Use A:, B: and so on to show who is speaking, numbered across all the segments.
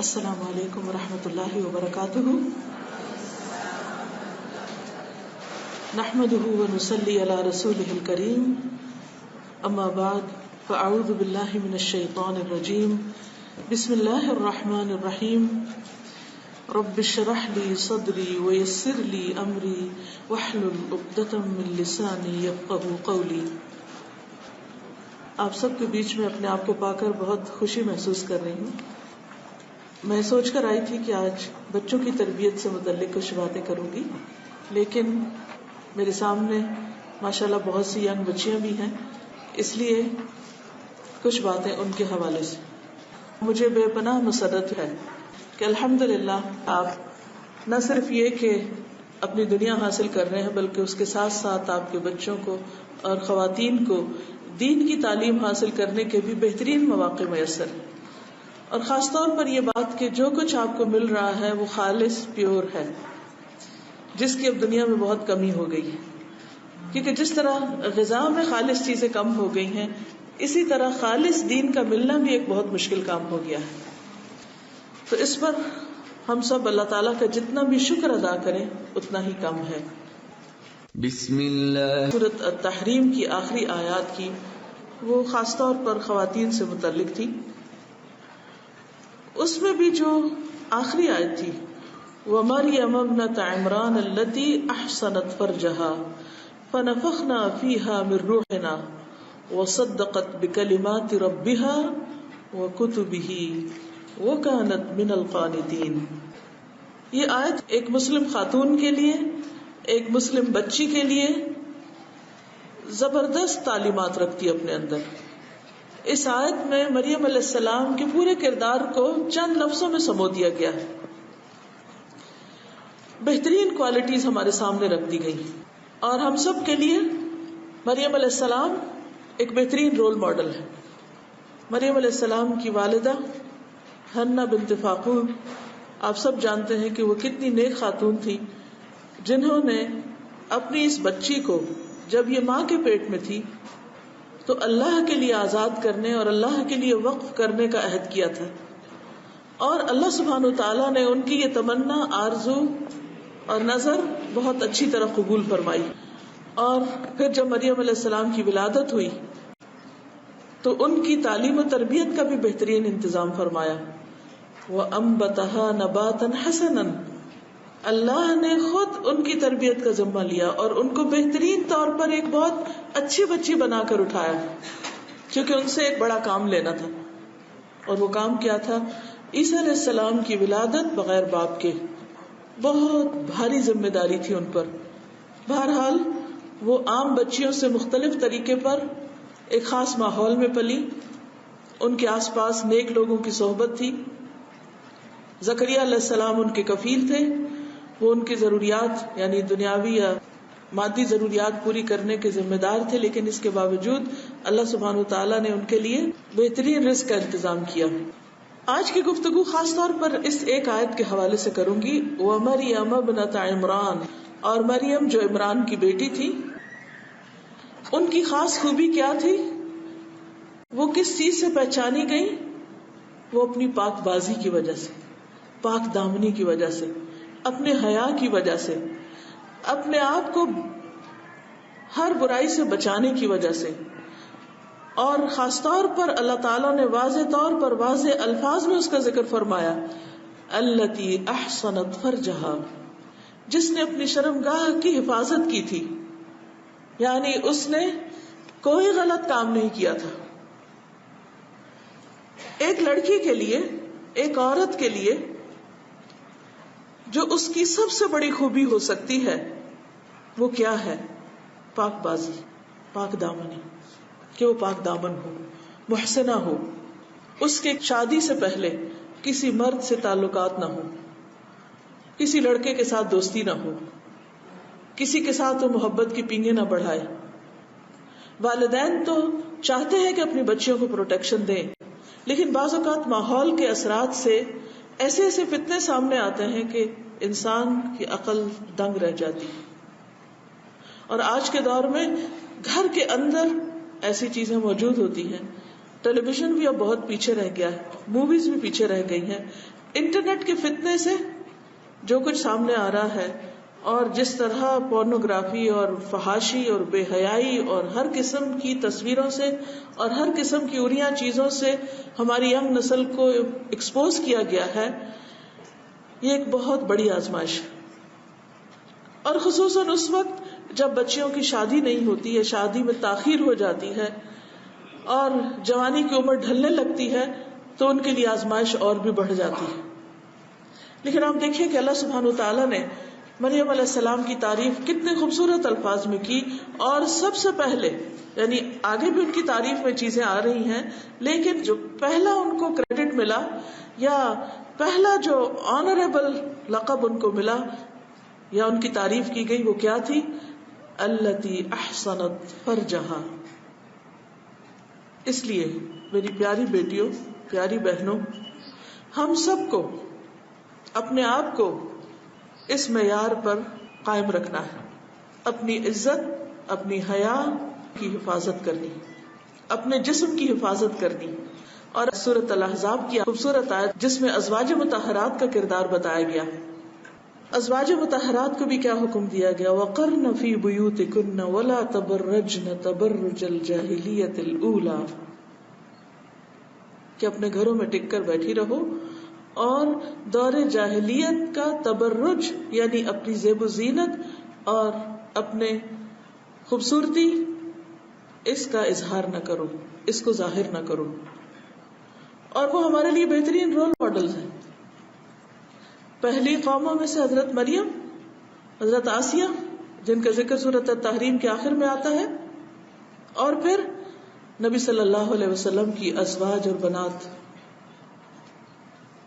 A: السلام علیکم ورحمۃ اللہ وبرکاتہ. نحمده ونصلي على رسوله الكريم. اما بعد فاعوذ باللہ من الشیطان الرجیم. بسم اللہ الرحمن الرحیم. رب اشرح لي صدری ويسر لي امری واحلل عقدۃ من لسانی یفقهوا قولی. آپ سب کے بیچ میں اپنے آپ کو پا کر بہت خوشی محسوس کر رہی ہوں. میں سوچ کر آئی تھی کہ آج بچوں کی تربیت سے متعلق کچھ باتیں کروں گی، لیکن میرے سامنے ماشاءاللہ بہت سی ینگ بچیاں بھی ہیں، اس لیے کچھ باتیں ان کے حوالے سے. مجھے بے پناہ مسرت ہے کہ الحمدللہ آپ نہ صرف یہ کہ اپنی دنیا حاصل کر رہے ہیں، بلکہ اس کے ساتھ ساتھ آپ کے بچوں کو اور خواتین کو دین کی تعلیم حاصل کرنے کے بھی بہترین مواقع میسر ہیں. اور خاص طور پر یہ بات کہ جو کچھ آپ کو مل رہا ہے وہ خالص پیور ہے، جس کی اب دنیا میں بہت کمی ہو گئی ہے. کیونکہ جس طرح غذا میں خالص چیزیں کم ہو گئی ہیں، اسی طرح خالص دین کا ملنا بھی ایک بہت مشکل کام ہو گیا ہے. تو اس پر ہم سب اللہ تعالیٰ کا جتنا بھی شکر ادا کریں اتنا ہی کم ہے.
B: بسم اللہ.
A: سورۃ التحریم کی آخری آیات کی وہ خاص طور پر خواتین سے متعلق تھی. اس میں بھی جو آخری آیت تھی وَمَرْيَمَ ابْنَتَ عِمْرَانَ الَّتِي أَحْصَنَتْ فَرْجَهَا فَنَفَخْنَا فِيهَا مِنْ رُوحِنَا وَصَدَّقَتْ بِكَلِمَاتِ رَبِّهَا وَكُتُبِهِ وَكَانَتْ مِنَ الْقَانِتِينَ. یہ آیت ایک مسلم خاتون کے لیے، ایک مسلم بچی کے لیے زبردست تعلیمات رکھتی ہے اپنے اندر. اس آیت میں مریم علیہ السلام کے پورے کردار کو چند لفظوں میں سمو دیا گیا ہے. بہترین کوالٹیز ہمارے سامنے رکھ دی گئی اور ہم سب کے لیے مریم علیہ السلام ایک بہترین رول ماڈل ہے. مریم علیہ السلام کی والدہ حنہ بنت فاقور، آپ سب جانتے ہیں کہ وہ کتنی نیک خاتون تھی، جنہوں نے اپنی اس بچی کو جب یہ ماں کے پیٹ میں تھی تو اللہ کے لیے آزاد کرنے اور اللہ کے لیے وقف کرنے کا عہد کیا تھا. اور اللہ سبحانہ وتعالیٰ نے ان کی یہ تمنا، آرزو اور نظر بہت اچھی طرح قبول فرمائی. اور پھر جب مریم علیہ السلام کی ولادت ہوئی تو ان کی تعلیم و تربیت کا بھی بہترین انتظام فرمایا. وَأَنبَتَهَا نَبَاتًا حَسَنًا. اللہ نے خود ان کی تربیت کا ذمہ لیا اور ان کو بہترین طور پر ایک بہت اچھی بچی بنا کر اٹھایا، کیونکہ ان سے ایک بڑا کام لینا تھا. اور وہ کام کیا تھا؟ عیسیٰ علیہ السلام کی ولادت بغیر باپ کے. بہت بھاری ذمہ داری تھی ان پر. بہرحال وہ عام بچیوں سے مختلف طریقے پر ایک خاص ماحول میں پلی. ان کے آس پاس نیک لوگوں کی صحبت تھی. زکریا علیہ السلام ان کے کفیل تھے. وہ ان کی ضروریات یعنی دنیاوی یا مادی ضروریات پوری کرنے کے ذمہ دار تھے، لیکن اس کے باوجود اللہ سبحانہ وتعالیٰ نے ان کے لیے بہترین رزق کا انتظام کیا. آج کی گفتگو خاص طور پر اس ایک آیت کے حوالے سے کروں گی. وَمَرْيَمَ ابْنَتَ عِمْرَانَ. اور مریم جو عمران کی بیٹی تھی، ان کی خاص خوبی کیا تھی؟ وہ کس چیز سے پہچانی گئی؟ وہ اپنی پاک بازی کی وجہ سے، پاک دامنی کی وجہ سے، اپنے حیا کی وجہ سے، اپنے آپ کو ہر برائی سے بچانے کی وجہ سے. اور خاص طور پر اللہ تعالیٰ نے واضح طور پر واضح الفاظ میں اس کا ذکر فرمایا، التی احصنت فرجہا، جس نے اپنی شرمگاہ کی حفاظت کی تھی. یعنی اس نے کوئی غلط کام نہیں کیا تھا. ایک لڑکی کے لیے، ایک عورت کے لیے جو اس کی سب سے بڑی خوبی ہو سکتی ہے وہ کیا ہے؟ پاک بازی، پاک دامنی، کہ وہ پاک دامن ہو، محسنہ ہو. اس کے شادی سے پہلے کسی مرد سے تعلقات نہ ہو، کسی لڑکے کے ساتھ دوستی نہ ہو، کسی کے ساتھ وہ محبت کی پینگیں نہ بڑھائے. والدین تو چاہتے ہیں کہ اپنی بچیوں کو پروٹیکشن دیں، لیکن بعض اوقات ماحول کے اثرات سے ایسے ایسے فتنے سامنے آتے ہیں کہ انسان کی عقل دنگ رہ جاتی. اور آج کے دور میں گھر کے اندر ایسی چیزیں موجود ہوتی ہیں. ٹیلی ویژن بھی اب بہت پیچھے رہ گیا ہے، موویز بھی پیچھے رہ گئی ہیں. انٹرنیٹ کے فتنے سے جو کچھ سامنے آ رہا ہے اور جس طرح پورنوگرافی اور فحاشی اور بے حیائی اور ہر قسم کی تصویروں سے اور ہر قسم کی عریاں چیزوں سے ہماری ینگ نسل کو ایکسپوز کیا گیا ہے، یہ ایک بہت بڑی آزمائش ہے. اور خصوصاً اس وقت جب بچیوں کی شادی نہیں ہوتی ہے، شادی میں تاخیر ہو جاتی ہے اور جوانی کی عمر ڈھلنے لگتی ہے، تو ان کے لیے آزمائش اور بھی بڑھ جاتی ہے. لیکن آپ دیکھیے کہ اللہ سبحانہ وتعالیٰ نے مریم علیہ السلام کی تعریف کتنے خوبصورت الفاظ میں کی، اور سب سے پہلے یعنی آگے بھی ان کی تعریف میں چیزیں آ رہی ہیں، لیکن جو پہلا ان کو کریڈٹ ملا یا پہلا جو آنریبل لقب ان کو ملا یا ان کی تعریف کی گئی، وہ کیا تھی؟ التی احسنت فرجہا. اس لیے میری پیاری بیٹیوں، پیاری بہنوں، ہم سب کو اپنے آپ کو اس معیار پر قائم رکھنا ہے، اپنی عزت، اپنی حیا کی حفاظت کرنی، اپنے جسم کی حفاظت کرنی. اور سورۃ الاحزاب کی خوبصورت آیت جس میں ازواج مطہرات کا کردار بتایا گیا، ازواج مطہرات کو بھی کیا حکم دیا گیا؟ وَقَرْنَ فِي بُيُوتِكُنَّ وَلَا تَبَرَّجْنَ تَبَرُّجَ الْجَاهِلِيَّةِ الْأُولَى، کہ اپنے گھروں میں ٹک کر بیٹھی رہو اور دور جاہلیت کا تبرج یعنی اپنی زیب و زینت اور اپنے خوبصورتی، اس کا اظہار نہ کرو، اس کو ظاہر نہ کرو. اور وہ ہمارے لیے بہترین رول ماڈلز ہیں. پہلی قوموں میں سے حضرت مریم، حضرت آسیہ جن کا ذکر سورۃ التحریم کے آخر میں آتا ہے، اور پھر نبی صلی اللہ علیہ وسلم کی ازواج اور بنات.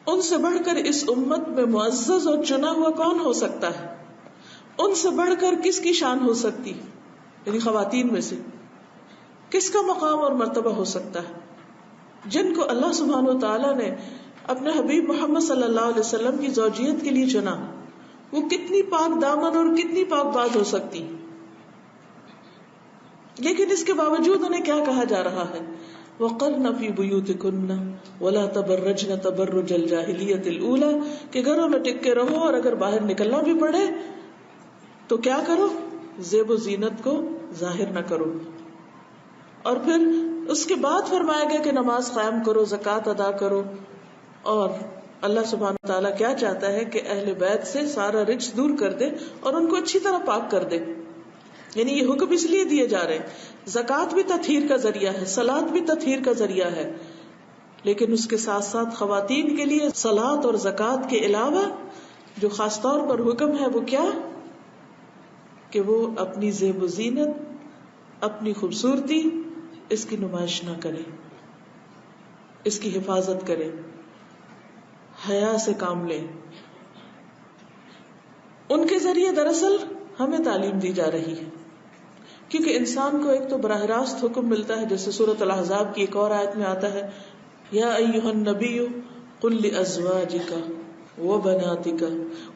A: ان سے بڑھ کر اس امت میں معزز اور چنا ہوا کون ہو سکتا ہے؟ ان سے بڑھ کر کس کی شان ہو سکتی، یعنی خواتین میں سے کس کا مقام اور مرتبہ ہو سکتا ہے، جن کو اللہ سبحانہ و تعالیٰ نے اپنے حبیب محمد صلی اللہ علیہ وسلم کی زوجیت کے لیے چنا. وہ کتنی پاک دامن اور کتنی پاک باز ہو سکتی، لیکن اس کے باوجود انہیں کیا کہا جا رہا ہے؟ وَقَرْنَ فِي بُيُوتِكُنَّ وَلَا تَبَرَّجْنَ تَبَرُّجَ الْجَاهِلِيَّةِ الْأُولَى، کہ گھروں میں ٹک کے رہو اور اگر باہر نکلنا بھی پڑے تو کیا کرو؟ زیب و زینت کو ظاہر نہ کرو. اور پھر اس کے بعد فرمایا گیا کہ نماز قائم کرو، زکوٰۃ ادا کرو. اور اللہ سبحانہ تعالیٰ کیا چاہتا ہے کہ اہل بیت سے سارا رجس دور کر دے اور ان کو اچھی طرح پاک کر دے. یعنی یہ حکم اس لیے دیے جا رہے ہیں. زکوٰۃ بھی تطہیر کا ذریعہ ہے، صلاۃ بھی تطہیر کا ذریعہ ہے، لیکن اس کے ساتھ ساتھ خواتین کے لیے صلاۃ اور زکوٰۃ کے علاوہ جو خاص طور پر حکم ہے وہ کیا؟ کہ وہ اپنی زیب و زینت، اپنی خوبصورتی، اس کی نمائش نہ کرے، اس کی حفاظت کرے، حیا سے کام لے. ان کے ذریعے دراصل ہمیں تعلیم دی جا رہی ہے، کیونکہ انسان کو ایک تو براہ راست حکم ملتا ہے، جیسے سورۃ الاحزاب کی ایک اور آیت میں آتا ہے، یا ایھا النبی قل لازواجک وبناتک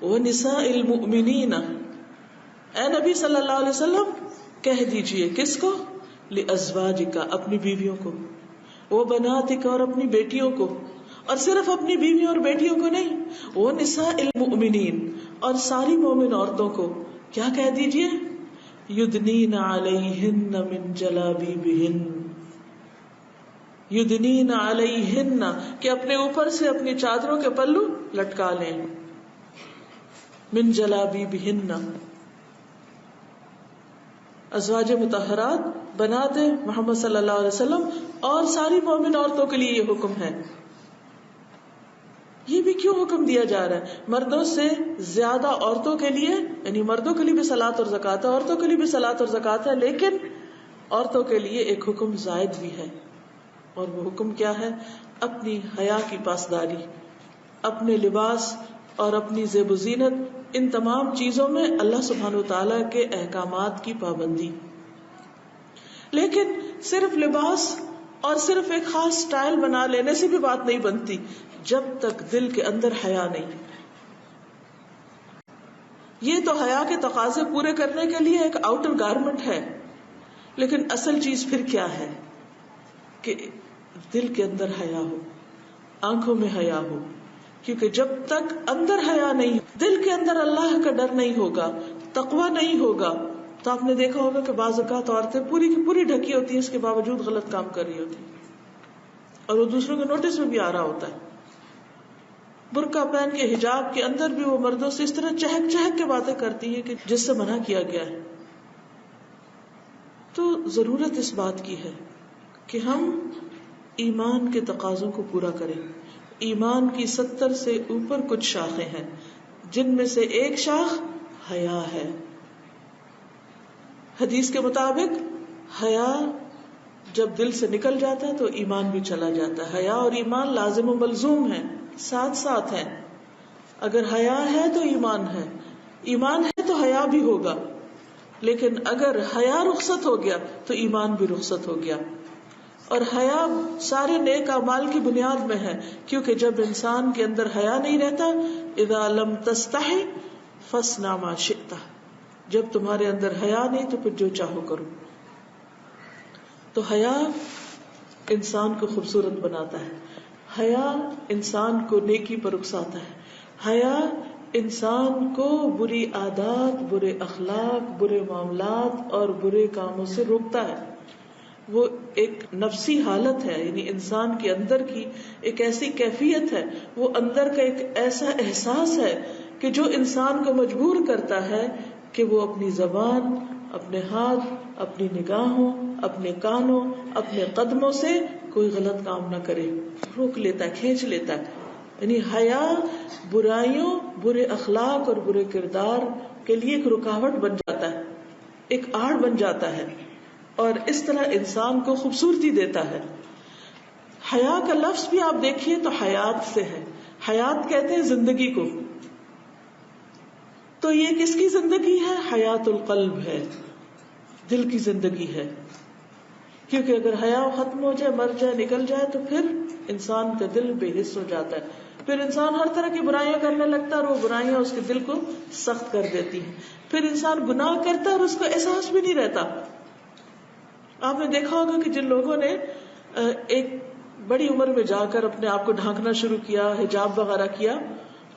A: ونساء المؤمنین، اے نبی صلی اللہ علیہ وسلم کہہ دیجئے، کس کو؟ لازواجک، اپنی بیویوں کو، وبناتک، اور اپنی بیٹیوں کو، اور صرف اپنی بیویوں اور بیٹیوں کو نہیں، ونساء المؤمنین، اور ساری مومن عورتوں کو کیا کہہ دیجئے؟ یدنین علیہن من جلابیبہن، یدنین علیہن، کہ اپنے اوپر سے اپنی چادروں کے پلو لٹکا لیں، من جلابیبہن. ازواج مطہرات، بنات محمد صلی اللہ علیہ وسلم اور ساری مومن عورتوں کے لیے یہ حکم ہے. یہ بھی کیوں حکم دیا جا رہا ہے؟ مردوں سے زیادہ عورتوں کے لیے، یعنی مردوں کے لیے بھی صلاۃ اور زکوٰۃ ہے، عورتوں کے لیے بھی صلاۃ اور زکوٰۃ ہے، لیکن عورتوں کے لیے ایک حکم زائد بھی ہے. اور وہ حکم کیا ہے؟ اپنی حیا کی پاسداری، اپنے لباس اور اپنی زیب و زینت، ان تمام چیزوں میں اللہ سبحانہ وتعالیٰ کے احکامات کی پابندی. لیکن صرف لباس اور صرف ایک خاص سٹائل بنا لینے سے بھی بات نہیں بنتی جب تک دل کے اندر حیا نہیں. یہ تو حیا کے تقاضے پورے کرنے کے لیے ایک آؤٹر گارمنٹ ہے، لیکن اصل چیز پھر کیا ہے؟ کہ دل کے اندر حیا ہو، آنکھوں میں حیا ہو، کیونکہ جب تک اندر حیا نہیں، دل کے اندر اللہ کا ڈر نہیں ہوگا، تقوی نہیں ہوگا، تو آپ نے دیکھا ہوگا کہ بعض اوقات عورتیں پوری کی پوری ڈھکی ہوتی ہیں، اس کے باوجود غلط کام کر رہی ہوتی ہیں اور وہ دوسروں کے نوٹس میں بھی آ رہا ہوتا ہے. برقع پہن کے حجاب کے اندر بھی وہ مردوں سے اس طرح چہک چہک کے باتیں کرتی ہے کہ جس سے منع کیا گیا ہے. تو ضرورت اس بات کی ہے کہ ہم ایمان کے تقاضوں کو پورا کریں. ایمان کی 70 سے اوپر کچھ شاخیں ہیں، جن میں سے ایک شاخ حیا ہے. حدیث کے مطابق حیا جب دل سے نکل جاتا ہے تو ایمان بھی چلا جاتا ہے. حیا اور ایمان لازم و ملزوم ہیں، ساتھ ساتھ ہیں. اگر حیا ہے تو ایمان ہے، ایمان ہے تو حیا بھی ہوگا. لیکن اگر حیا رخصت ہو گیا تو ایمان بھی رخصت ہو گیا. اور حیا سارے نیک اعمال کی بنیاد میں ہے، کیونکہ جب انسان کے اندر حیا نہیں رہتا، اذا لم تستحی فاصنع ما شئت، جب تمہارے اندر حیا نہیں تو پھر جو چاہو کرو. تو حیا انسان کو خوبصورت بناتا ہے، حیا انسان کو نیکی پر اکساتا ہے، حیا انسان کو بری عادات، برے اخلاق، برے معاملات اور برے کاموں سے روکتا ہے. وہ ایک نفسی حالت ہے، یعنی انسان کے اندر کی ایک ایسی کیفیت ہے، وہ اندر کا ایک ایسا احساس ہے کہ جو انسان کو مجبور کرتا ہے کہ وہ اپنی زبان، اپنے ہاتھ، اپنی نگاہوں، اپنے کانوں، اپنے قدموں سے کوئی غلط کام نہ کرے، روک لیتا ہے، کھینچ لیتا ہے. یعنی حیا برائیوں، برے اخلاق اور برے کردار کے لیے ایک رکاوٹ بن جاتا ہے، ایک آڑ بن جاتا ہے، اور اس طرح انسان کو خوبصورتی دیتا ہے. حیا کا لفظ بھی آپ دیکھیے تو حیات سے ہے. حیات کہتے ہیں زندگی کو. تو یہ کس کی زندگی ہے؟ حیات القلب ہے، دل کی زندگی ہے. کیونکہ اگر حیا ختم ہو جائے، مر جائے، نکل جائے تو پھر انسان کا دل بے حس ہو جاتا ہے. پھر انسان ہر طرح کی برائیاں کرنے لگتا ہے اور وہ برائیاں اس کے دل کو سخت کر دیتی ہیں. پھر انسان گناہ کرتا ہے اور اس کو احساس بھی نہیں رہتا. آپ نے دیکھا ہوگا کہ جن لوگوں نے ایک بڑی عمر میں جا کر اپنے آپ کو ڈھانکنا شروع کیا، حجاب وغیرہ کیا،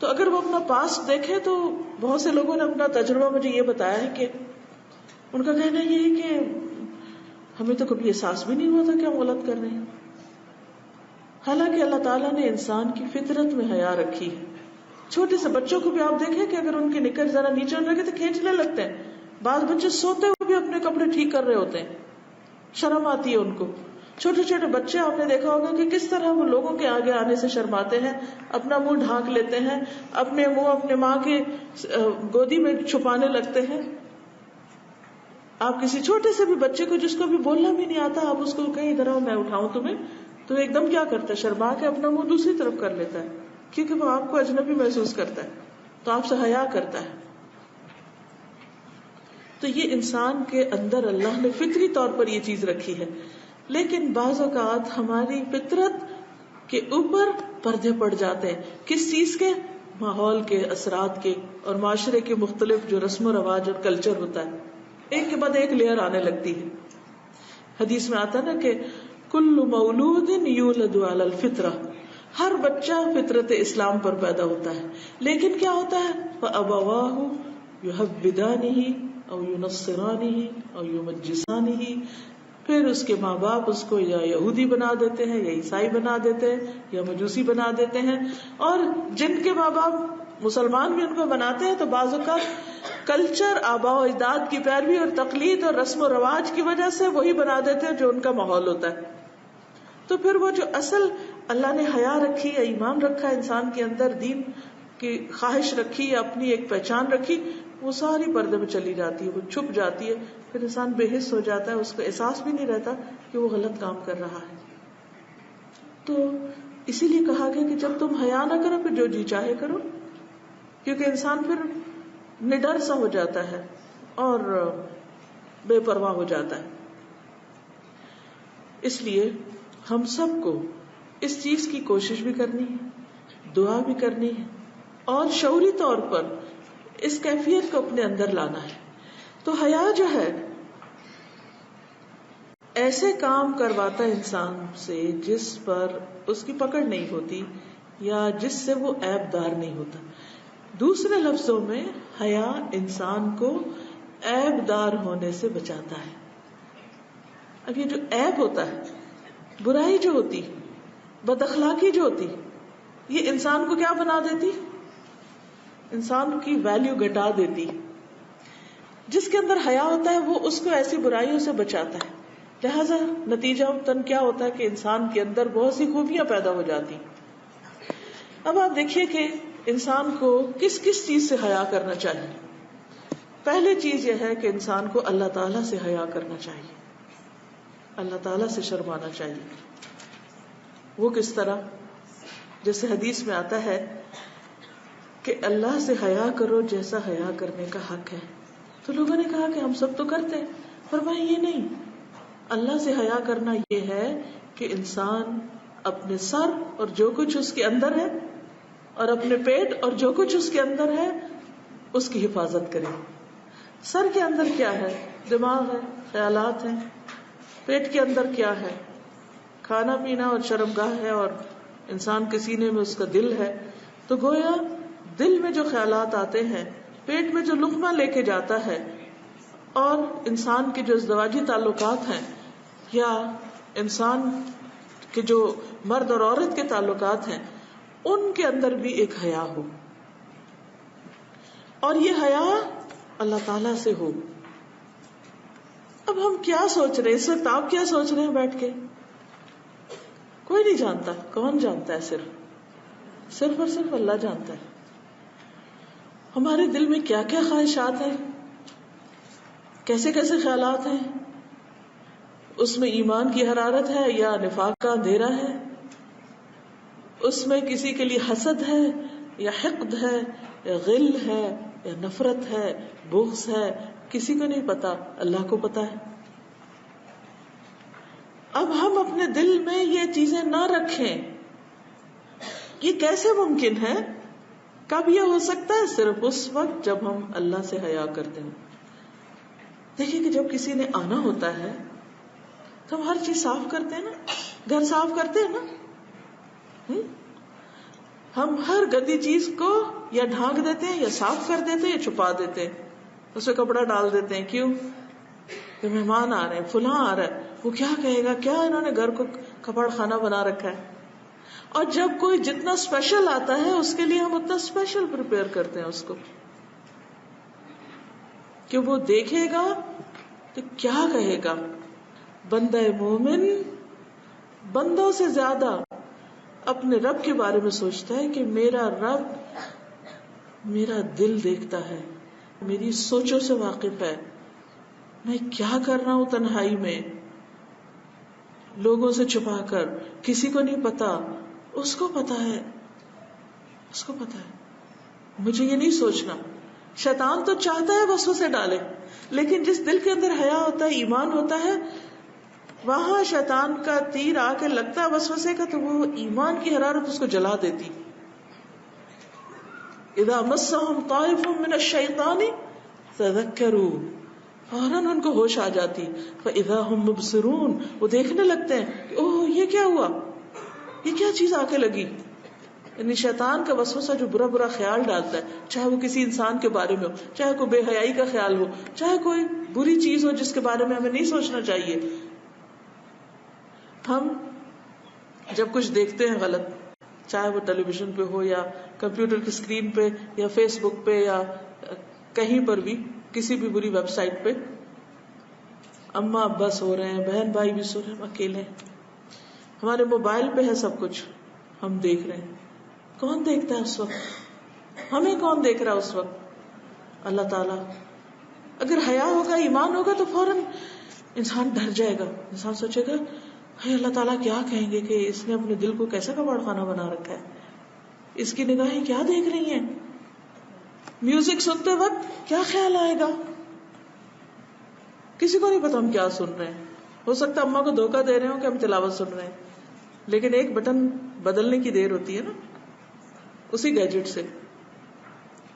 A: تو اگر وہ اپنا پاسٹ دیکھیں تو بہت سے لوگوں نے اپنا تجربہ مجھے یہ بتایا ہے کہ ان کا کہنا یہ ہے کہ ہمیں تو کبھی احساس بھی نہیں ہوا تھا کہ ہم غلط کر رہے ہیں. حالانکہ اللہ تعالیٰ نے انسان کی فطرت میں حیا رکھی ہے. چھوٹے سے بچوں کو بھی آپ دیکھیں کہ اگر ان کے نکر ذرا نیچے ہونے لگے تو کھینچنے لگتے ہیں. بعض بچے سوتے ہوئے بھی اپنے کپڑے ٹھیک کر رہے ہوتے ہیں، شرم آتی ہے ان کو. چھوٹے چھوٹے بچے آپ نے دیکھا ہوگا کہ کس طرح وہ لوگوں کے آگے آنے سے شرماتے ہیں، اپنا منہ ڈھانک لیتے ہیں، اپنے منہ اپنے ماں کے گودی میں چھپانے لگتے ہیں. آپ کسی چھوٹے سے بھی بچے کو جس کو بھی بولنا بھی نہیں آتا، آپ اس کو کہیں ادھر آؤ میں اٹھاؤں تمہیں، تو ایک دم کیا کرتا ہے؟ شرما کے اپنا منہ دوسری طرف کر لیتا ہے، کیونکہ وہ آپ کو اجنبی محسوس کرتا ہے، تو آپ سے حیا کرتا ہے. تو یہ انسان کے اندر اللہ نے فطری طور پر یہ چیز رکھی ہے. لیکن بعض اوقات ہماری فطرت کے اوپر پردے پڑ جاتے ہیں. کس چیز کے؟ ماحول کے، اثرات کے، اور معاشرے کے مختلف جو رسم و رواج اور کلچر ہوتا ہے، ایک کے بعد ایک لیئر آنے لگتی ہے. حدیث میں آتا نا کہ کل مولود یولد علی الفطرہ، ہر بچہ فطرت اسلام پر پیدا ہوتا ہے. لیکن کیا ہوتا ہے؟ فَأَبَوَاهُ يُحَوِّدَانِهِ او يُنَصِّرَانِهِ او يُمَجِّسَانِهِ، پھر اس کے ماں باپ اس کو یا یہودی بنا دیتے ہیں، یا عیسائی بنا دیتے ہیں، یا مجوسی بنا دیتے ہیں. اور جن کے ماں باپ مسلمان بھی ان کو بناتے ہیں تو بعض اوقات کلچر، آباء و اجداد کی پیروی اور تقلید اور رسم و رواج کی وجہ سے وہی بنا دیتے ہیں جو ان کا ماحول ہوتا ہے. تو پھر وہ جو اصل اللہ نے حیا رکھی یا ایمان رکھا انسان کے اندر، دین کی خواہش رکھی یا اپنی ایک پہچان رکھی، وہ ساری پردے میں چلی جاتی ہے، وہ چھپ جاتی ہے. پھر انسان بے حس ہو جاتا ہے، اس کو احساس بھی نہیں رہتا کہ وہ غلط کام کر رہا ہے. تو اسی لیے کہا گیا کہ جب تم حیا نہ کرو پھر جو جی چاہے کرو، کیونکہ انسان پھر نڈر سا ہو جاتا ہے اور بے پرواہ ہو جاتا ہے. اس لیے ہم سب کو اس چیز کی کوشش بھی کرنی ہے، دعا بھی کرنی ہے، اور شعوری طور پر اس کیفیت کو اپنے اندر لانا ہے. تو حیا جو ہے ایسے کام کرواتا ہے انسان سے جس پر اس کی پکڑ نہیں ہوتی، یا جس سے وہ عیب دار نہیں ہوتا. دوسرے لفظوں میں حیا انسان کو عیب دار ہونے سے بچاتا ہے. اب یہ جو عیب ہوتا ہے، برائی جو ہوتی، بد اخلاقی جو ہوتی، یہ انسان کو کیا بنا دیتی؟ انسان کی ویلیو گھٹا دیتی. جس کے اندر حیا ہوتا ہے وہ اس کو ایسی برائیوں سے بچاتا ہے. لہذا نتیجہ تن کیا ہوتا ہے کہ انسان کے اندر بہت سی خوبیاں پیدا ہو جاتی. اب آپ دیکھیے کہ انسان کو کس کس چیز سے حیا کرنا چاہیے. پہلی چیز یہ ہے کہ انسان کو اللہ تعالیٰ سے حیا کرنا چاہیے، اللہ تعالیٰ سے شرمانا چاہیے. وہ کس طرح؟ جیسے حدیث میں آتا ہے کہ اللہ سے حیا کرو جیسا حیا کرنے کا حق ہے. تو لوگوں نے کہا کہ ہم سب تو کرتے ہیں. فرمایا یہ نہیں، اللہ سے حیا کرنا یہ ہے کہ انسان اپنے سر اور جو کچھ اس کے اندر ہے اور اپنے پیٹ اور جو کچھ اس کے اندر ہے اس کی حفاظت کرے. سر کے اندر کیا ہے؟ دماغ ہے، خیالات ہیں. پیٹ کے اندر کیا ہے؟ کھانا پینا اور شرمگاہ ہے، اور انسان کے سینے میں اس کا دل ہے. تو گویا دل میں جو خیالات آتے ہیں، پیٹ میں جو لقمہ لے کے جاتا ہے، اور انسان کے جو ازدواجی تعلقات ہیں یا انسان کے جو مرد اور عورت کے تعلقات ہیں، ان کے اندر بھی ایک حیا ہو. اور یہ حیا اللہ تعالی سے ہو. اب ہم کیا سوچ رہے ہیں اس وقت؟ آپ کیا سوچ رہے ہیں بیٹھ کے؟ کوئی نہیں جانتا. کون جانتا ہے؟ صرف اور صرف اللہ جانتا ہے. ہمارے دل میں کیا کیا خواہشات ہیں، کیسے کیسے خیالات ہیں. اس میں ایمان کی حرارت ہے یا نفاق کا اندھیرا ہے؟ اس میں کسی کے لیے حسد ہے یا حقد ہے یا غل ہے یا نفرت ہے، بغض ہے؟ کسی کو نہیں پتا، اللہ کو پتا ہے. اب ہم اپنے دل میں یہ چیزیں نہ رکھیں، یہ کیسے ممکن ہے؟ کب یہ ہو سکتا ہے؟ صرف اس وقت جب ہم اللہ سے حیا کرتے ہیں. دیکھیے کہ جب کسی نے آنا ہوتا ہے تو ہم ہر چیز صاف کرتے ہیں نا، گھر صاف کرتے ہیں نا. ہم ہر گندی چیز کو یا ڈھانک دیتے ہیں یا صاف کر دیتے ہیں یا چھپا دیتے ہیں، اس میں کپڑا ڈال دیتے ہیں. کیوں؟ کہ مہمان آ رہے ہیں، فلاں آ رہا ہے، وہ کیا کہے گا، کیا انہوں نے گھر کو کپڑ خانہ بنا رکھا ہے. اور جب کوئی جتنا اسپیشل آتا ہے اس کے لیے ہم اتنا اسپیشل پریپیئر کرتے ہیں اس کو، کہ وہ دیکھے گا تو کیا کہے گا. بندہ مومن بندوں سے زیادہ اپنے رب کے بارے میں سوچتا ہے کہ میرا رب میرا دل دیکھتا ہے، میری سوچوں سے واقف ہے، میں کیا کر رہا ہوں تنہائی میں، لوگوں سے چھپا کر، کسی کو نہیں پتا، اس کو پتا ہے، اس کو پتا ہے. مجھے یہ نہیں سوچنا. شیطان تو چاہتا ہے وسوسے ڈالے، لیکن جس دل کے اندر حیا ہوتا ہے، ایمان ہوتا ہے، وہاں شیطان کا تیر آ کے لگتا ہے وسوسے کا تو وہ ایمان کی حرارت اس کو جلا دیتی. اذا مسهم طائف من الشیطان تذکروا، فوراً ان کو ہوش آ جاتی. فاذا هم مبصرون، وہ دیکھنے لگتے ہیں کہ اوہ یہ کیا ہوا، یہ کیا چیز آ کے لگی. یعنی شیطان کا وسوسہ جو برا برا خیال ڈالتا ہے، چاہے وہ کسی انسان کے بارے میں ہو، چاہے کوئی بے حیائی کا خیال ہو، چاہے کوئی بری چیز ہو جس کے بارے میں ہمیں نہیں سوچنا چاہیے. ہم جب کچھ دیکھتے ہیں غلط، چاہے وہ ٹیلی ویژن پہ ہو یا کمپیوٹر کی اسکرین پہ یا فیس بک پہ یا کہیں پر بھی کسی بھی بری ویب سائٹ پہ، اماں ابا سو رہے ہیں، بہن بھائی بھی سو رہے ہیں، ہم اکیلے ہیں. ہمارے موبائل پہ ہے سب کچھ، ہم دیکھ رہے ہیں. کون دیکھتا ہے اس وقت؟ ہمیں کون دیکھ رہا ہے اس وقت؟ اللہ تعالیٰ. اگر حیا ہوگا، ایمان ہوگا تو فوراً انسان ڈر جائے گا. انسان سوچے گا ہے اللہ تعالیٰ کیا کہیں گے کہ اس نے اپنے دل کو کیسا کباڑ خانہ بنا رکھا ہے، اس کی نگاہیں کیا دیکھ رہی ہیں. میوزک سنتے وقت کیا خیال آئے گا؟ کسی کو نہیں پتا ہم کیا سن رہے ہیں. ہو سکتا ہے اماں کو دھوکہ دے رہے ہوں کہ ہم تلاوت سن رہے ہیں، لیکن ایک بٹن بدلنے کی دیر ہوتی ہے نا اسی گیجٹ سے،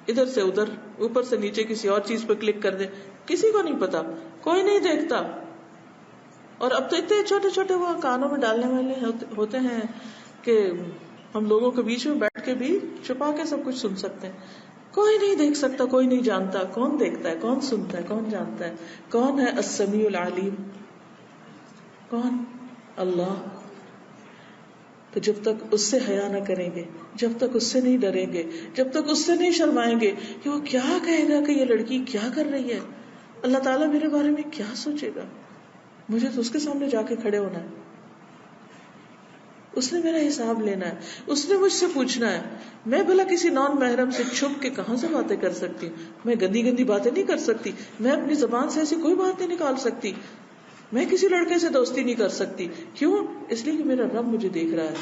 A: ادھر سے ادھر، اوپر سے نیچے کسی اور چیز پہ کلک کر دے. کسی کو نہیں پتا، کوئی نہیں دیکھتا. اور اب تو اتنے چھوٹے چھوٹے وہ کانوں میں ڈالنے والے ہوتے ہیں کہ ہم لوگوں کے بیچ میں بیٹھ کے بھی چھپا کے سب کچھ سن سکتے ہیں. کوئی نہیں دیکھ سکتا, کوئی نہیں جانتا. کون دیکھتا ہے, کون سنتا ہے, کون جانتا ہے؟ کون ہے السمیع العلیم؟ کون؟ اللہ. تو جب تک اس سے حیا نہ کریں گے, جب تک اس سے نہیں ڈریں گے, جب تک اس سے نہیں شرمائیں گے کہ وہ کیا کہے گا کہ یہ لڑکی کیا کر رہی ہے, اللہ تعالیٰ میرے بارے میں کیا سوچے گا, مجھے تو اس کے سامنے جا کے کھڑے ہونا ہے, اس نے میرا حساب لینا ہے, اس نے مجھ سے پوچھنا ہے. میں بھلا کسی نان محرم سے چھپ کے کہاں سے باتیں کر سکتی ہوں؟ میں گندی گندی باتیں نہیں کر سکتی, میں اپنی زبان سے ایسی کوئی بات نہیں نکال سکتی, میں کسی لڑکے سے دوستی نہیں کر سکتی. کیوں؟ اس لیے کہ میرا رب مجھے دیکھ رہا ہے,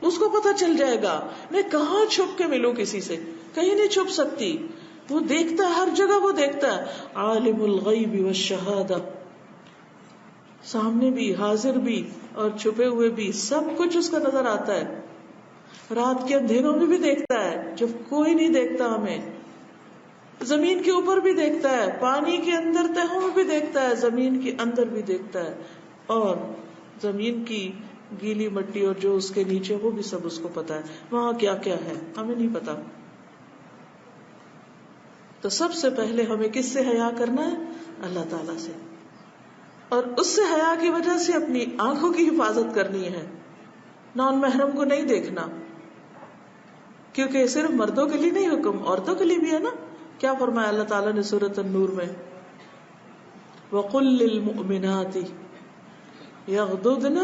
A: اس کو پتہ چل جائے گا. میں کہاں چھپ کے ملوں کسی سے؟ کہیں نہیں چھپ سکتی. وہ دیکھتا ہے, ہر جگہ وہ دیکھتا ہے. عالم الغیب والشہادہ, سامنے بھی, حاضر بھی اور چھپے ہوئے بھی, سب کچھ اس کا نظر آتا ہے. رات کے اندھیروں میں بھی دیکھتا ہے جب کوئی نہیں دیکھتا ہمیں, زمین کے اوپر بھی دیکھتا ہے, پانی کے اندر تہوں میں بھی دیکھتا ہے, زمین کے اندر بھی دیکھتا ہے, اور زمین کی گیلی مٹی اور جو اس کے نیچے وہ بھی سب اس کو پتا ہے, وہاں کیا کیا ہے ہمیں نہیں پتا. تو سب سے پہلے ہمیں کس سے حیا کرنا ہے؟ اللہ تعالی سے, اور اس سے حیا کی وجہ سے اپنی آنکھوں کی حفاظت کرنی ہے. نان محرم کو نہیں دیکھنا, کیونکہ صرف مردوں کے لیے نہیں حکم, عورتوں کے لیے بھی ہے نا. کیا فرمایا اللہ تعالیٰ نے سورۃ النور میں؟ وَقُلْ لِلْمُؤْمِنَاتِ يَغْضُضْنَ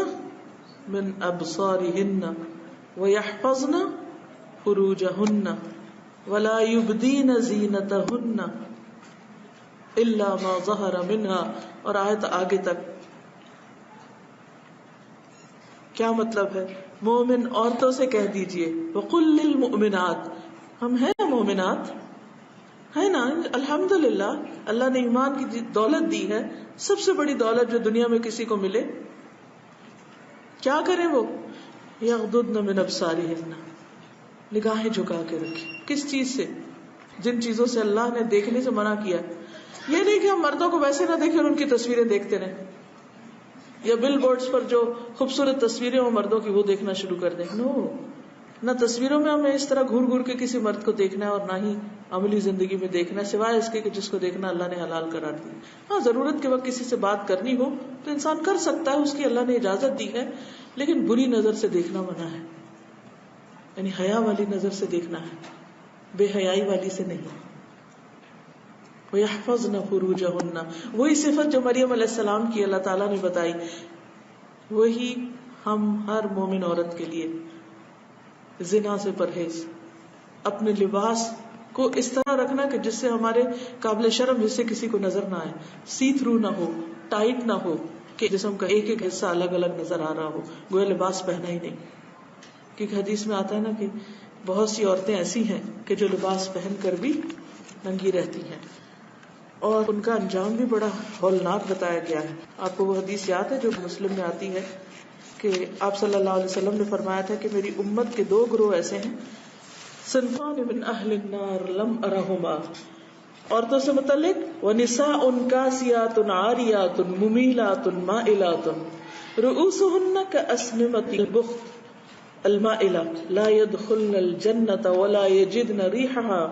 A: مِنْ أَبْصَارِهِنَّ وَيَحْفَظْنَ فُرُوجَهُنَّ وَلَا يُبْدِينَ زِينَتَهُنَّ إِلَّا مَا ظَهَرَ مِنْهَا. اور آیت آگے تک. کیا مطلب ہے؟ مومن عورتوں سے کہہ دیجئے وَقُلْ لِلْمُؤْمِنَاتِ, ہم ہیں نا مومنات, ہے نا, الحمدللہ اللہ نے ایمان کی دولت دی ہے, سب سے بڑی دولت جو دنیا میں کسی کو ملے. کیا کریں وہ؟ یغضضن من ابصارہن, نگاہیں جھکا کے رکھیں. کس چیز سے؟ جن چیزوں سے اللہ نے دیکھنے سے منع کیا. یہ نہیں کہ ہم مردوں کو ویسے نہ دیکھیں اور ان کی تصویریں دیکھتے رہیں, یا بل بورڈز پر جو خوبصورت تصویریں ہوں مردوں کی وہ دیکھنا شروع کر دیں. نو, نہ تصویروں میں ہمیں اس طرح گھور گھور کے کسی مرد کو دیکھنا ہے, اور نہ ہی عملی زندگی میں دیکھنا ہے, سوائے اس کے کہ جس کو دیکھنا اللہ نے حلال قرار دی. ہاں, ضرورت کے وقت کسی سے بات کرنی ہو تو انسان کر سکتا ہے, اس کی اللہ نے اجازت دی ہے, لیکن بری نظر سے دیکھنا منع ہے. یعنی حیا والی نظر سے دیکھنا ہے, بے حیائی والی سے نہیں. وَيَحْفَظْنَ فُرُوجَهُنَّ, وہی صفت جو مریم علیہ السلام کی اللہ تعالیٰ نے بتائی, وہی ہم ہر مومن عورت کے لیے. زنا سے پرہیز, اپنے لباس کو اس طرح رکھنا کہ جس سے ہمارے قابل شرم حصے کسی کو نظر نہ آئے, سی تھرو نہ ہو, ٹائٹ نہ ہو کہ جسم کا ایک ایک حصہ الگ الگ نظر آ رہا ہو, گویا لباس پہنا ہی نہیں. کیونکہ حدیث میں آتا ہے نا کہ بہت سی عورتیں ایسی ہیں کہ جو لباس پہن کر بھی ننگی رہتی ہیں, اور ان کا انجام بھی بڑا ہولناک بتایا گیا ہے. آپ کو وہ حدیث یاد ہے جو مسلم میں آتی ہے کہ آپ صلی اللہ علیہ وسلم نے فرمایا تھا کہ میری امت کے 2 گروہ ایسے ہیں, صنفان من اہل النار لم ارہما, عورتوں سے متعلق, ونساء کاسیات عاریات ممیلات مائلات رؤوسہن کاسنمۃ البخت المائلہ لا يدخلن الجنة ولا يجدن ريحها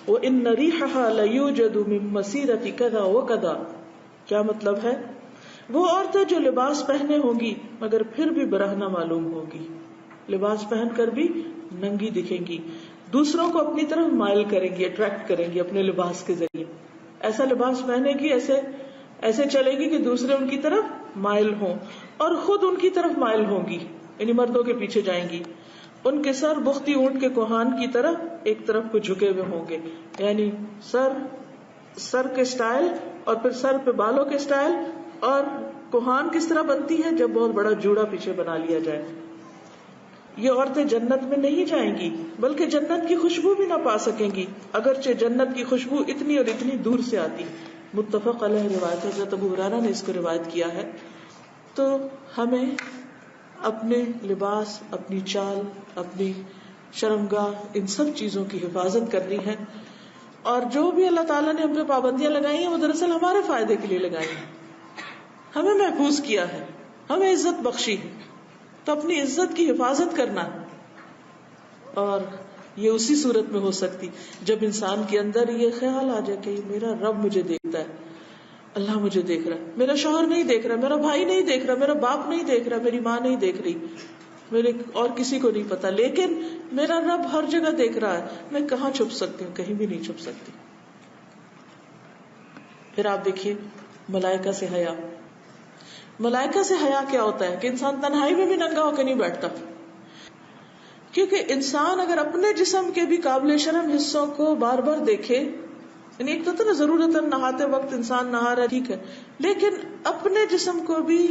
A: وإن ريحها ليوجد من مسيرة كذا وكذا. کیا مطلب ہے؟ وہ عورتیں جو لباس پہنے ہوں گی مگر پھر بھی برہنہ معلوم ہوگی, لباس پہن کر بھی ننگی دکھیں گی, دوسروں کو اپنی طرف مائل کریں گی, اٹریکٹ کریں گی اپنے لباس کے ذریعے. ایسا لباس پہنے گی, ایسے چلے گی کہ دوسرے ان کی طرف مائل ہوں, اور خود ان کی طرف مائل ہوں گی, یعنی مردوں کے پیچھے جائیں گی. ان کے سر بختی اونٹ کے کوہان کی طرف ایک طرف کو جھکے ہوئے ہوں گے, یعنی سر کے سٹائل, اور پھر سر پہ بالوں کے سٹائل. اور کوہان کس طرح بنتی ہے؟ جب بہت بڑا جوڑا پیچھے بنا لیا جائے. یہ عورتیں جنت میں نہیں جائیں گی, بلکہ جنت کی خوشبو بھی نہ پا سکیں گی, اگرچہ جنت کی خوشبو اتنی اور اتنی دور سے آتی. متفق علیہ روایت ہے, حضرت ابو ہریرہ نے اس کو روایت کیا ہے. تو ہمیں اپنے لباس, اپنی چال, اپنی شرمگاہ, ان سب چیزوں کی حفاظت کرنی ہے. اور جو بھی اللہ تعالیٰ نے ہم پہ پابندیاں لگائی ہیں وہ دراصل ہمارے فائدے کے لیے لگائی ہیں, ہمیں محفوظ کیا ہے, ہمیں عزت بخشی ہے, تو اپنی عزت کی حفاظت کرنا. اور یہ اسی صورت میں ہو سکتی جب انسان کے اندر یہ خیال آ جائے کہ میرا رب مجھے دیکھتا ہے، اللہ مجھے دیکھ رہا ہے، میرا شوہر نہیں دیکھ رہا، میرا بھائی نہیں دیکھ رہا، میرا باپ نہیں دیکھ رہا، میری ماں نہیں دیکھ رہی، میرے اور کسی کو نہیں پتا، لیکن میرا رب ہر جگہ دیکھ رہا ہے، میں کہاں چھپ سکتی ہوں؟ کہیں بھی نہیں چھپ سکتی. پھر آپ دیکھیے ملائکہ سے حیا. ملائکہ سے حیا کیا ہوتا ہے کہ انسان تنہائی میں بھی ننگا ہو کے نہیں بیٹھتا، کیونکہ انسان اگر اپنے جسم کے بھی قابل شرم حصوں کو بار بار دیکھے، یعنی ایک تو نا ضرورت نہاتے وقت انسان نہا رہا ٹھیک ہے، لیکن اپنے جسم کو بھی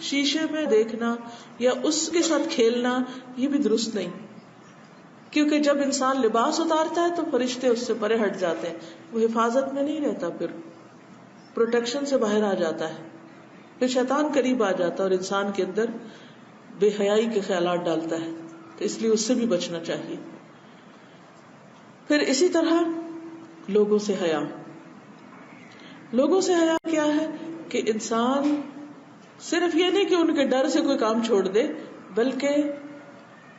A: شیشے میں دیکھنا یا اس کے ساتھ کھیلنا یہ بھی درست نہیں، کیونکہ جب انسان لباس اتارتا ہے تو فرشتے اس سے پرے ہٹ جاتے ہیں، وہ حفاظت میں نہیں رہتا، پھر پروٹیکشن سے باہر آ جاتا ہے، پھر شیطان قریب آ جاتا ہے اور انسان کے اندر بے حیائی کے خیالات ڈالتا ہے، تو اس لیے اس سے بھی بچنا چاہیے. پھر اسی طرح لوگوں سے حیا. لوگوں سے حیا کیا ہے کہ انسان صرف یہ نہیں کہ ان کے ڈر سے کوئی کام چھوڑ دے، بلکہ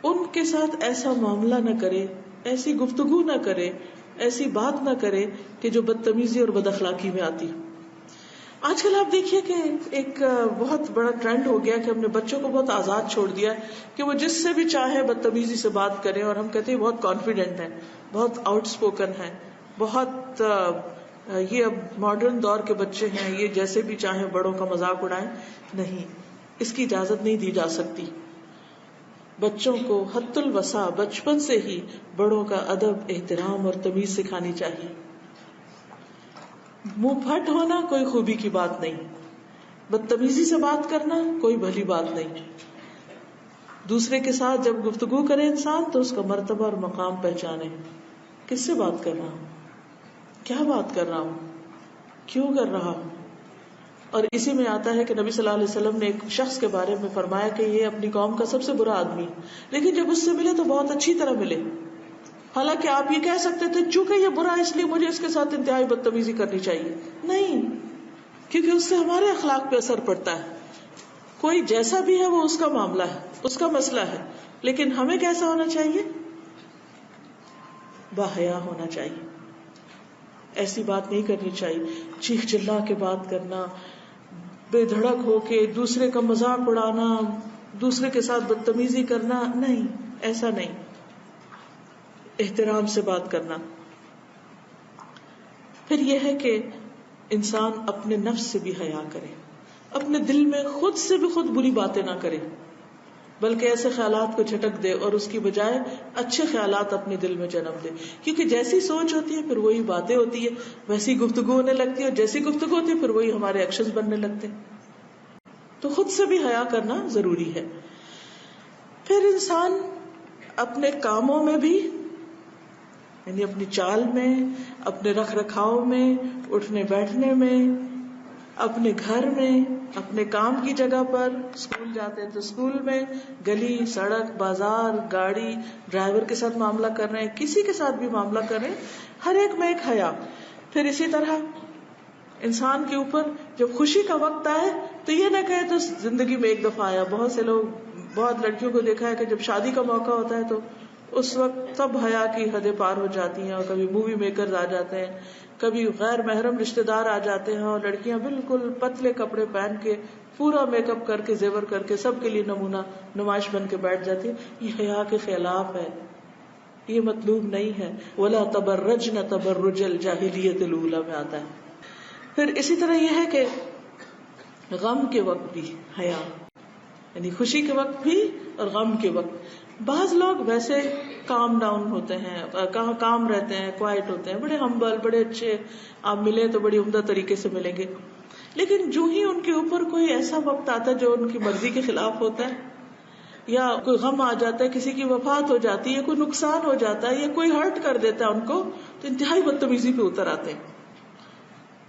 A: ان کے ساتھ ایسا معاملہ نہ کرے، ایسی گفتگو نہ کرے، ایسی بات نہ کرے کہ جو بدتمیزی اور بد اخلاقی میں آتی. آج کل آپ دیکھیے کہ ایک بہت بڑا ٹرینڈ ہو گیا کہ ہم نے بچوں کو بہت آزاد چھوڑ دیا کہ وہ جس سے بھی چاہے بدتمیزی سے بات کریں، اور ہم کہتے ہیں بہت کانفیڈنٹ ہے، بہت آؤٹ اسپوکن ہے، بہت یہ اب ماڈرن دور کے بچے ہیں، یہ جیسے بھی چاہیں بڑوں کا مذاق اڑائیں. نہیں، اس کی اجازت نہیں دی جا سکتی. بچوں کو حد الوسع بچپن سے ہی بڑوں کا ادب، احترام اور تمیز سکھانی چاہیے. منہ پھٹ ہونا کوئی خوبی کی بات نہیں، بدتمیزی سے بات کرنا کوئی بھلی بات نہیں. دوسرے کے ساتھ جب گفتگو کرے انسان تو اس کا مرتبہ اور مقام پہچانے. کس سے بات کر رہا ہوں، کیا بات کر رہا ہوں، کیوں کر رہا ہوں. اور اسی میں آتا ہے کہ نبی صلی اللہ علیہ وسلم نے ایک شخص کے بارے میں فرمایا کہ یہ اپنی قوم کا سب سے برا آدمی، لیکن جب اس سے ملے تو بہت اچھی طرح ملے. حالانکہ آپ یہ کہہ سکتے تھے چونکہ یہ برا اس لیے مجھے اس کے ساتھ انتہائی بدتمیزی کرنی چاہیے. نہیں، کیونکہ اس سے ہمارے اخلاق پہ اثر پڑتا ہے. کوئی جیسا بھی ہے وہ اس کا معاملہ ہے، اس کا مسئلہ ہے، لیکن ہمیں کیسا ہونا چاہیے؟ باحیا ہونا چاہیے. ایسی بات نہیں کرنی چاہیے، چیخ چلا کے بات کرنا، بے دھڑک ہو کے دوسرے کا مذاق اڑانا، دوسرے کے ساتھ بدتمیزی کرنا، نہیں، ایسا نہیں. احترام سے بات کرنا. پھر یہ ہے کہ انسان اپنے نفس سے بھی حیا کرے، اپنے دل میں خود سے بھی خود بری باتیں نہ کرے، بلکہ ایسے خیالات کو جھٹک دے اور اس کی بجائے اچھے خیالات اپنے دل میں جنم دے. کیونکہ جیسی سوچ ہوتی ہے پھر وہی باتیں ہوتی ہے، ویسی گفتگو ہونے لگتی ہے، اور جیسی گفتگو ہوتی ہے پھر وہی ہمارے ایکشنز بننے لگتے ہیں. تو خود سے بھی حیا کرنا ضروری ہے. پھر انسان اپنے کاموں میں بھی، یعنی اپنی چال میں، اپنے رکھ رکھاؤ میں، اٹھنے بیٹھنے میں، اپنے گھر میں، اپنے کام کی جگہ پر، اسکول جاتے ہیں تو اسکول میں، گلی سڑک بازار گاڑی ڈرائیور کے ساتھ معاملہ کر رہے ہیں، کسی کے ساتھ بھی معاملہ کر رہے ہیں، ہر ایک میں ایک حیا. پھر اسی طرح انسان کے اوپر جب خوشی کا وقت آئے تو یہ نہ کہے تو زندگی میں ایک دفعہ آیا. بہت سے لوگ، بہت لڑکیوں کو دیکھا ہے کہ جب شادی کا موقع ہوتا ہے تو اس وقت سب حیا کی حدیں پار ہو جاتی ہیں، اور کبھی مووی میکرز آ جاتے ہیں، کبھی غیر محرم رشتے دار آ جاتے ہیں، اور لڑکیاں بالکل پتلے کپڑے پہن کے پورا میک اپ کر کے زیور کر کے سب کے لیے نمونہ نمائش بن کے بیٹھ جاتی ہیں. یہ حیا کے خلاف ہے، یہ مطلوب نہیں ہے. ولا تبرجن تبرج الجاہلیت الاولی میں آتا ہے. پھر اسی طرح یہ ہے کہ غم کے وقت بھی حیا، یعنی خوشی کے وقت بھی اور غم کے وقت. بعض لوگ ویسے کام ڈاؤن ہوتے ہیں، کام رہتے ہیں، کوائٹ ہوتے ہیں، بڑے ہمبل، بڑے اچھے، آپ ملیں تو بڑی عمدہ طریقے سے ملیں گے، لیکن جو ہی ان کے اوپر کوئی ایسا وقت آتا ہے جو ان کی مرضی کے خلاف ہوتا ہے، یا کوئی غم آ جاتا ہے، کسی کی وفات ہو جاتی ہے، کوئی نقصان ہو جاتا ہے، یا کوئی ہرٹ کر دیتا ہے ان کو، تو انتہائی بدتمیزی پہ اتر آتے ہیں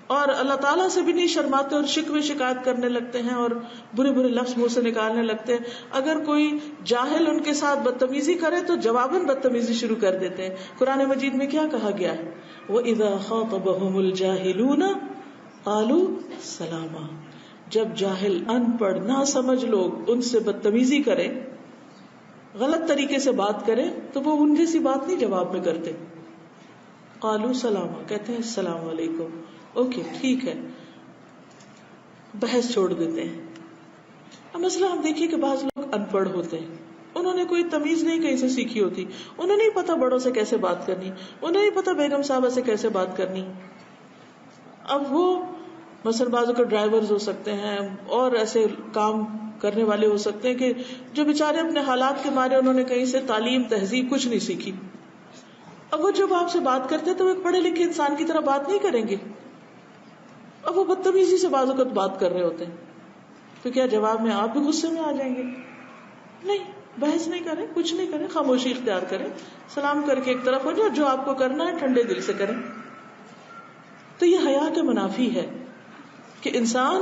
A: اور اللہ تعالیٰ سے بھی نہیں شرماتے اور شکوے شکایت کرنے لگتے ہیں اور برے برے لفظ منہ سے نکالنے لگتے ہیں. اگر کوئی جاہل ان کے ساتھ بدتمیزی کرے تو جواباً بدتمیزی شروع کر دیتے ہیں. قرآن مجید میں کیا کہا گیا ہے؟ وَإِذَا خَاطَبَهُمُ الْجَاهِلُونَ قَالُوا سَلَامًا. جب جاہل، ان پڑھ، نہ سمجھ لوگ ان سے بدتمیزی کریں غلط طریقے سے بات کریں تو وہ ان جیسی بات نہیں جواب میں کرتے. قالوا سلاما, کہتے ہیں السلام علیکم, اوکے ٹھیک ہے, بحث چھوڑ دیتے ہیں. اب مسئلہ ہم دیکھیے کہ بعض لوگ ان پڑھ ہوتے ہیں, انہوں نے کوئی تمیز نہیں کہیں سے سیکھی ہوتی, انہیں نہیں پتا بڑوں سے کیسے بات کرنی, انہیں نہیں پتا بیگم صاحبہ سے کیسے بات کرنی. اب وہ مثلا بعضوں کے ڈرائیورز ہو سکتے ہیں اور ایسے کام کرنے والے ہو سکتے ہیں کہ جو بیچارے اپنے حالات کے مارے انہوں نے کہیں سے تعلیم تہذیب کچھ نہیں سیکھی. اب وہ جب آپ سے بات کرتے تو وہ ایک پڑھے لکھے انسان کی طرح بات نہیں کریں گے, اب وہ بدتمیزی سے بعض اوقات بات کر رہے ہوتے ہیں, تو کیا جواب میں آپ بھی غصے میں آ جائیں گے؟ نہیں, بحث نہیں کریں, کچھ نہیں کریں, خاموشی اختیار کریں, سلام کر کے ایک طرف ہو جائے, جو آپ کو کرنا ہے ٹھنڈے دل سے کریں. تو یہ حیا کے منافی ہے کہ انسان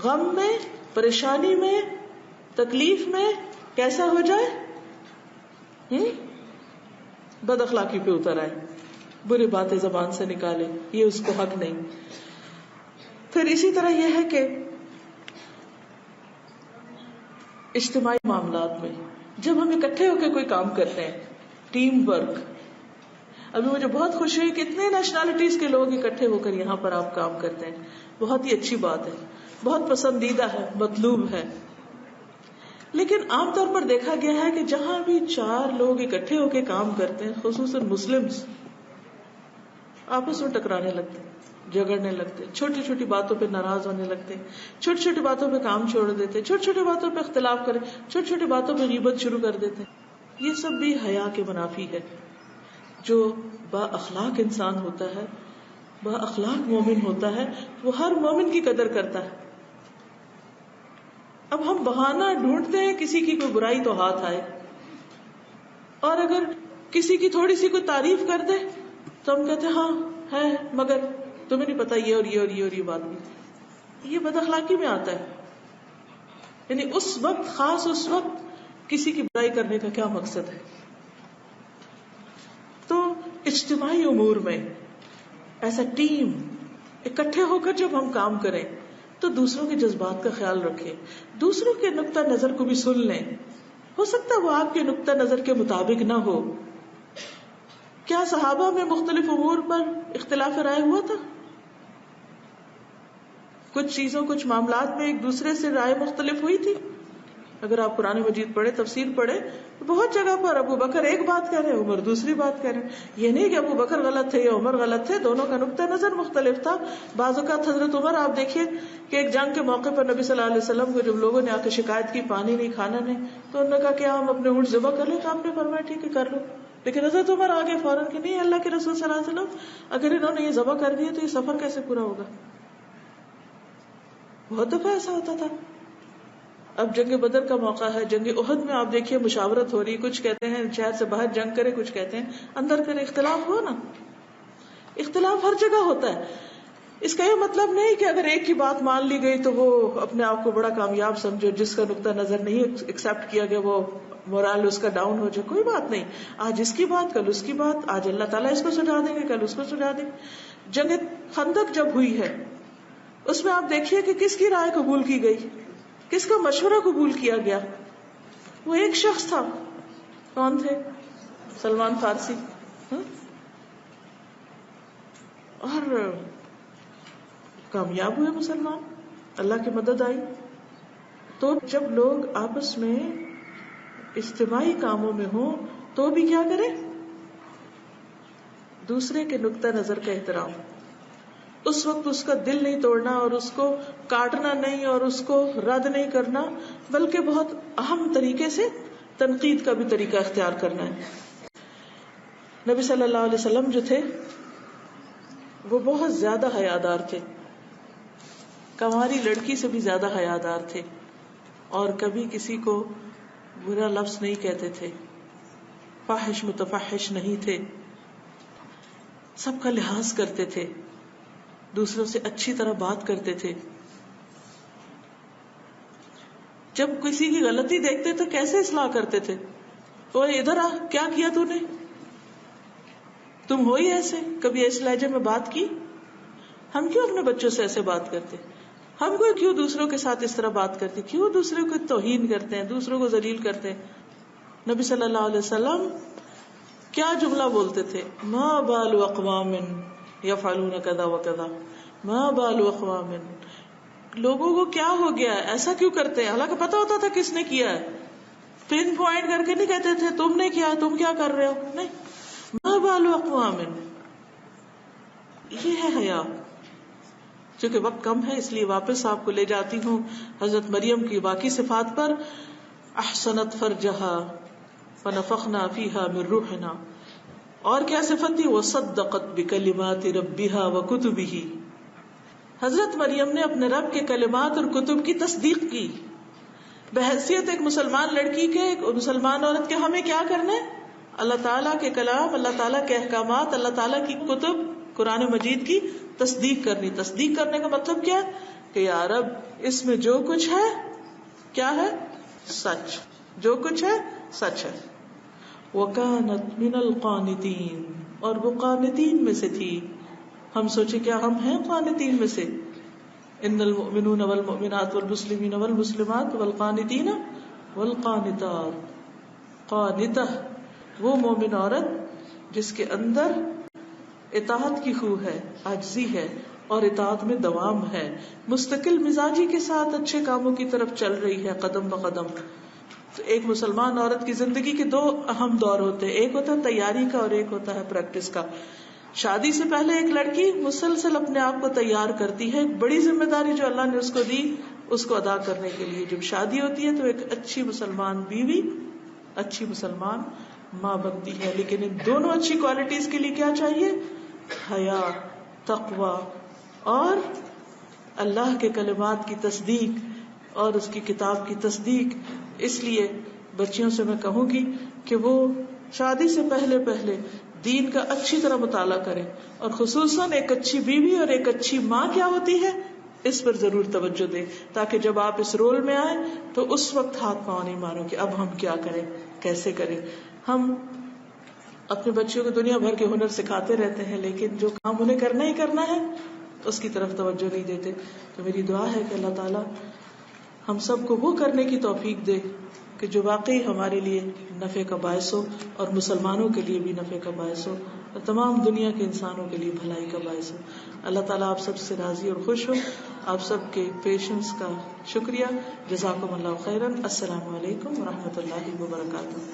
A: غم میں, پریشانی میں, تکلیف میں کیسا ہو جائے, بد اخلاقی پہ اتر آئے, بری باتیں زبان سے نکالے, یہ اس کو حق نہیں. پھر اسی طرح یہ ہے کہ اجتماعی معاملات میں جب ہم اکٹھے ہو کے کوئی کام کرتے ہیں, ٹیم ورک, ابھی مجھے بہت خوشی ہوئی کہ اتنے نیشنلٹیز کے لوگ اکٹھے ہو کر یہاں پر آپ کام کرتے ہیں, بہت ہی اچھی بات ہے, بہت پسندیدہ ہے, مطلوب ہے. لیکن عام طور پر دیکھا گیا ہے کہ جہاں بھی 4 لوگ اکٹھے ہو کے کام کرتے ہیں, خصوصاً مسلمز, آپس میں ٹکرانے لگتے ہیں, جھگڑنے لگتے, چھوٹی چھوٹی باتوں پہ ناراض ہونے لگتے, چھوٹی چھوٹی باتوں پہ کام چھوڑ دیتے, چھوٹی چھوٹی باتوں پہ اختلاف کریں, چھوٹی چھوٹی باتوں پہ غیبت شروع کر دیتے. یہ سب بھی حیا کے منافی ہے. جو با اخلاق انسان ہوتا ہے, با اخلاق مومن ہوتا ہے, وہ ہر مومن کی قدر کرتا ہے. اب ہم بہانہ ڈھونڈتے ہیں کسی کی کوئی برائی تو ہاتھ آئے, اور اگر کسی کی تھوڑی سی کوئی تعریف کر دے تو ہم کہتے ہیں ہاں ہے, مگر تمہیں نہیں پتا یہ اور یہ اور یہ اور یہ بات نہیں. یہ بد اخلاقی میں آتا ہے. یعنی اس وقت, خاص اس وقت کسی کی برائی کرنے کا کیا مقصد ہے. تو اجتماعی امور میں ایسا ٹیم اکٹھے ہو کر جب ہم کام کریں تو دوسروں کے جذبات کا خیال رکھیں, دوسروں کے نقطہ نظر کو بھی سن لیں. ہو سکتا ہے وہ آپ کے نقطہ نظر کے مطابق نہ ہو. کیا صحابہ میں مختلف امور پر اختلاف رائے ہوا تھا؟ کچھ چیزوں, کچھ معاملات میں ایک دوسرے سے رائے مختلف ہوئی تھی. اگر آپ قرآن مجید پڑھے, تفسیر پڑھے, تو بہت جگہ پر ابو بکر ایک بات کہہ رہے, عمر دوسری بات کہہ رہے. یہ نہیں کہ ابو بکر غلط تھے یا عمر غلط تھے, دونوں کا نقطہ نظر مختلف تھا. بعض اوقات حضرت عمر آپ دیکھیے کہ ایک جنگ کے موقع پر نبی صلی اللہ علیہ وسلم کو جب لوگوں نے آ کے شکایت کی پانی نہیں, کھانا نہیں, تو انہوں نے کہا کیا ہم اپنے اونٹ ذبح کر لیں؟ تو آپ نے فرمایا ٹھیک ہے کر لو. لیکن حضرت عمر آگے فوراً کہ نہیں, اللہ کے رسول صلی اللہ علیہ وسلم اگر انہوں نے یہ ذبح کر دیا تو یہ سفر کیسے پورا ہوگا. بہت دفعہ ایسا ہوتا تھا. اب جنگ بدر کا موقع ہے, جنگ احد میں آپ دیکھیے مشاورت ہو رہی, کچھ کہتے ہیں شہر سے باہر جنگ کرے, کچھ کہتے ہیں اندر کرے. اختلاف ہو نا, اختلاف ہر جگہ ہوتا ہے. اس کا یہ مطلب نہیں کہ اگر ایک کی بات مان لی گئی تو وہ اپنے آپ کو بڑا کامیاب سمجھو, جس کا نقطہ نظر نہیں ایکسپٹ کیا گیا وہ مورال اس کا ڈاؤن ہو جائے. کوئی بات نہیں, آج اس کی بات کل اس کی بات, آج اللہ تعالیٰ اس کو سجا دیں گے کل اس کو سجا دیں گے. جنگ خندق جب ہوئی ہے اس میں آپ دیکھیے کہ کس کی رائے قبول کی گئی, کس کا مشورہ قبول کیا گیا. وہ ایک شخص تھا, کون تھے؟ سلمان فارسی. اور کامیاب ہوئے مسلمان, اللہ کی مدد آئی. تو جب لوگ آپس میں اجتماعی کاموں میں ہوں تو بھی کیا کریں؟ دوسرے کے نقطہ نظر کا احترام. اس وقت اس کا دل نہیں توڑنا اور اس کو کاٹنا نہیں اور اس کو رد نہیں کرنا, بلکہ بہت اہم طریقے سے تنقید کا بھی طریقہ اختیار کرنا ہے. نبی صلی اللہ علیہ وسلم جو تھے وہ بہت زیادہ حیادار تھے, کنواری لڑکی سے بھی زیادہ حیادار تھے, اور کبھی کسی کو برا لفظ نہیں کہتے تھے, فاحش متفحش نہیں تھے, سب کا لحاظ کرتے تھے, دوسروں سے اچھی طرح بات کرتے تھے. جب کسی کی غلطی دیکھتے تو کیسے اصلاح کرتے تھے؟ وہ ادھر آ, کیا کیا تو نے, تم ہو ہی ایسے, کبھی اس لہجے میں بات کی؟ ہم کیوں اپنے بچوں سے ایسے بات کرتے؟ ہم کو کیوں دوسروں کے ساتھ اس طرح بات کرتے, کیوں دوسروں کو توہین کرتے ہیں, دوسروں کو ذلیل کرتے ہیں. نبی صلی اللہ علیہ وسلم کیا جملہ بولتے تھے, ما بال اقوام یفعلون کذا وکذا, ما بال اقوام, لوگوں کو کیا ہو گیا ہے, ایسا کیوں کرتے ہیں, حالانکہ پتا ہوتا تھا کس نے کیا ہے. پن پوائنٹ کر کے نہیں کہتے تھے تم نے کیا, تم کیا کر رہے ہو, نہیں, ما بال اقوام. یہ ہے حیا. چونکہ وقت کم ہے اس لیے واپس آپ کو لے جاتی ہوں حضرت مریم کی باقی صفات پر. احسنت فرجہا فنفخنا فیہا من روحنا, اور کیا صفت تھی, وصدقت بکلمات ربہا وکتبہ, حضرت مریم نے اپنے رب کے کلمات اور کتب کی تصدیق کی. بحیثیت ایک مسلمان لڑکی کے, ایک مسلمان عورت کے, ہمیں کیا کرنا ہے, اللہ تعالیٰ کے کلام, اللہ تعالیٰ کے احکامات, اللہ تعالیٰ کی کتب قرآن مجید کی تصدیق کرنی. تصدیق کرنے کا مطلب کیا ہے کہ یا رب اس میں جو کچھ ہے کیا ہے, سچ, جو کچھ ہے سچ ہے. وَكَانَتْ مِنَ الْقَانِتِينَ, اور وہ قانتین میں سے تھی. ہم سوچے کیا ہم ہیں قانتین میں سے. ان المؤمنون والمؤمنات والمسلمین والمسلمات والقانتین والقانتات. قانتہ وہ مومن عورت جس کے اندر اطاعت کی خو ہے, عاجزی ہے, اور اطاعت میں دوام ہے, مستقل مزاجی کے ساتھ اچھے کاموں کی طرف چل رہی ہے قدم بقدم. تو ایک مسلمان عورت کی زندگی کے دو اہم دور ہوتے ہیں, ایک ہوتا ہے تیاری کا اور ایک ہوتا ہے پریکٹس کا. شادی سے پہلے ایک لڑکی مسلسل اپنے آپ کو تیار کرتی ہے, ایک بڑی ذمہ داری جو اللہ نے اس کو دی اس کو ادا کرنے کے لیے. جب شادی ہوتی ہے تو ایک اچھی مسلمان بیوی, اچھی مسلمان ماں بنتی ہے. لیکن ان دونوں اچھی کوالٹیز کے لیے کیا چاہیے, حیا, تقوی اور اللہ کے کلمات کی تصدیق اور اس کی کتاب کی تصدیق. اس لیے بچیوں سے میں کہوں گی کہ وہ شادی سے پہلے دین کا اچھی طرح مطالعہ کریں, اور خصوصاً ایک اچھی بیوی اور ایک اچھی ماں کیا ہوتی ہے اس پر ضرور توجہ دیں, تاکہ جب آپ اس رول میں آئیں تو اس وقت ہاتھ پاؤں نہیں مارو کہ اب ہم کیا کریں, کیسے کریں. ہم اپنے بچوں کو دنیا بھر کے ہنر سکھاتے رہتے ہیں, لیکن جو کام انہیں کرنا ہی کرنا ہے اس کی طرف توجہ نہیں دیتے. تو میری دعا ہے کہ اللہ تعالیٰ ہم سب کو وہ کرنے کی توفیق دے کہ جو واقعی ہمارے لیے نفع کا باعث ہو, اور مسلمانوں کے لیے بھی نفع کا باعث ہو, اور تمام دنیا کے انسانوں کے لیے بھلائی کا باعث ہو. اللہ تعالیٰ آپ سب سے راضی اور خوش ہو. آپ سب کے پیشنس کا شکریہ. جزاکم اللہ خیرا. السلام علیکم ورحمۃ اللہ وبرکاتہ.